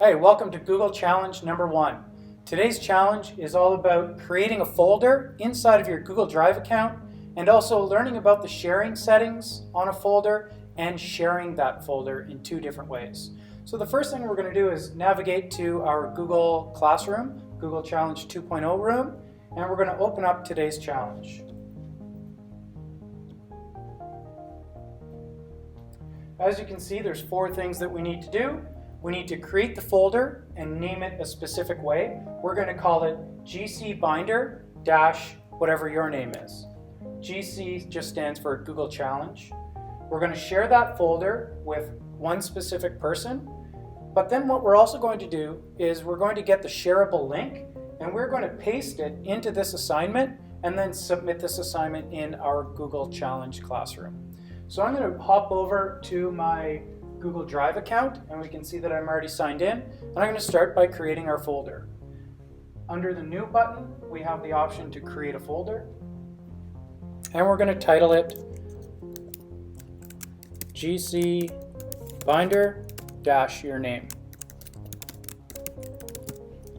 Hey, welcome to Google Challenge number 1. Today's challenge is all about creating a folder inside of your Google Drive account and also learning about the sharing settings on a folder and sharing that folder in 2 different ways. So the first thing we're going to do is navigate to our Google Classroom, Google Challenge 2.0 room, and we're going to open up today's challenge. As you can see, there's 4 things that we need to do. We need to create the folder and name it a specific way. We're going to call it GC Binder dash whatever your name is. GC just stands for Google Challenge. We're going to share that folder with one specific person, but then what we're also going to do is we're going to get the shareable link and we're going to paste it into this assignment and then submit this assignment in our Google Challenge classroom. So I'm going to hop over to my Google Drive account and we can see that I'm already signed in, and I'm going to start by creating our folder. Under the New button, we have the option to create a folder, and we're going to title it GC Binder dash your name,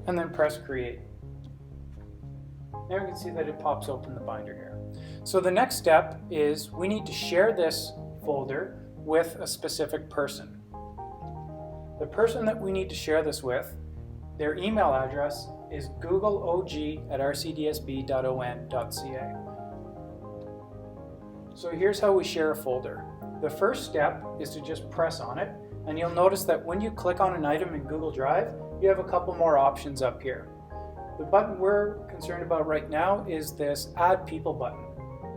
and then press create. Now we can see that it pops open the binder here. So the next step is we need to share this folder with a specific person. The person that we need to share this with, their email address is googleog@rcdsb.on.ca. So here's how we share a folder. The first step is to just press on it, and you'll notice that when you click on an item in Google Drive, you have a couple more options up here. The button we're concerned about right now is this Add People button.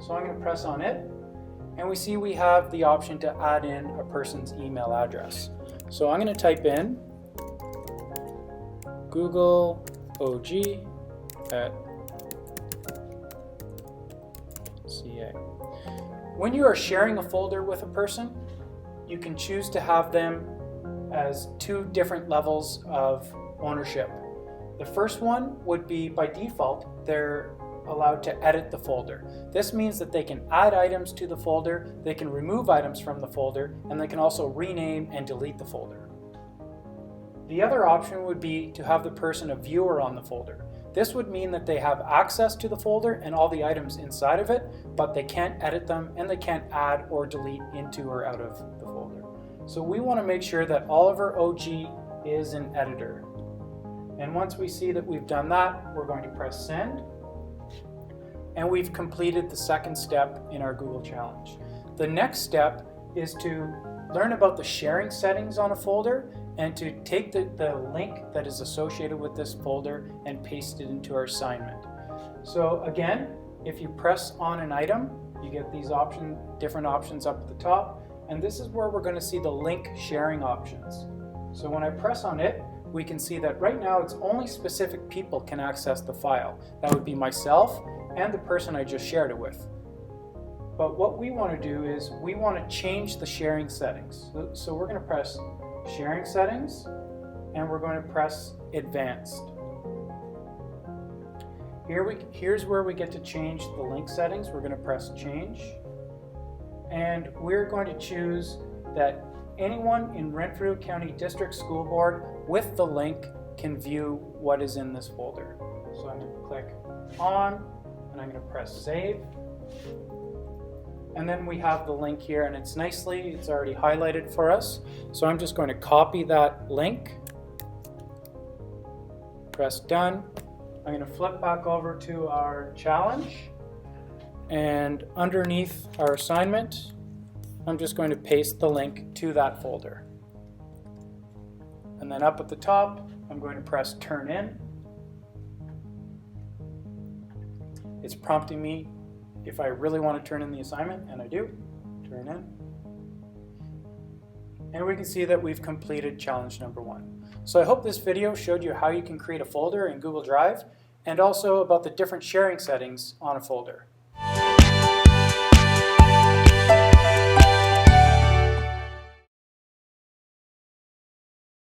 So I'm going to press on it, and we see we have the option to add in a person's email address. So I'm going to type in googleog@ca. When you are sharing a folder with a person, you can choose to have them as 2 different levels of ownership. The first one would be, by default, they're allowed to edit the folder. This means that they can add items to the folder, they can remove items from the folder, and they can also rename and delete the folder. The other option would be to have the person a viewer on the folder. This would mean that they have access to the folder and all the items inside of it, but they can't edit them and they can't add or delete into or out of the folder. So we want to make sure that Oliver OG is an editor. And once we see that we've done that, we're going to press send. And we've completed the second step in our Google Challenge. The next step is to learn about the sharing settings on a folder and to take the link that is associated with this folder and paste it into our assignment. So again, if you press on an item, you get these different options up at the top, and this is where we're going to see the link sharing options. So when I press on it, we can see that right now it's only specific people can access the file. That would be myself and the person I just shared it with. But what we want to do is we want to change the sharing settings. So we're going to press sharing settings and we're going to press advanced. Here's where we get to change the link settings. We're going to press change, and we're going to choose that anyone in Renfrew County District School Board with the link can view what is in this folder. So I'm going to click on, and I'm going to press save. And then we have the link here, and it's already highlighted for us. So I'm just going to copy that link, press done. I'm going to flip back over to our challenge, and underneath our assignment, I'm just going to paste the link to that folder. And then up at the top, I'm going to press turn in. It's prompting me if I really want to turn in the assignment, and I do. Turn in. And we can see that we've completed challenge number 1. So I hope this video showed you how you can create a folder in Google Drive and also about the different sharing settings on a folder.